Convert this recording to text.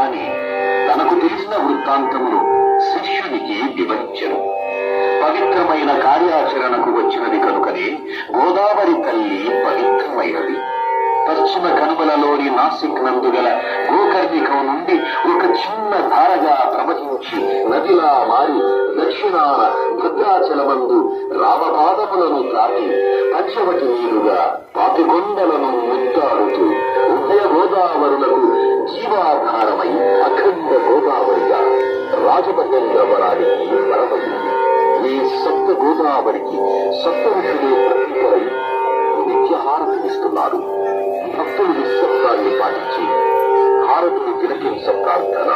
అని తనకు తెలిసిన వృత్తాంతములు శిష్యునికి వివరించెను. పవిత్రమైన కార్యాచరణకు వచ్చినది కనుకనే గోదావరి తల్లి పవిత్రమైనది. పశ్చిమ కనుమలలోని నాసిక్ నందు గల గోకర్ణికం నుండి ఒక చిన్న ధారగా ప్రవహించి నదిలా మారి దక్షిణాన భద్రాచలమందు రామపాదములను తాకి పంచవటి నీరుగా పాపికొండలను ముద్దాడుతూ ఉభయ గోదావరులకు జీవాధారమై అఖండ గోదావరిగా రాజమహేంద్ర వరానికి వరమైంది. ఈ సప్త గోదావరికి సప్త ఋషులే ప్రతీకలై నిత్యహారతిస్తున్నారు. భక్తులు నిశ్శబ్దాన్ని పాటించి హారతిని తిలకించ ప్రార్థన.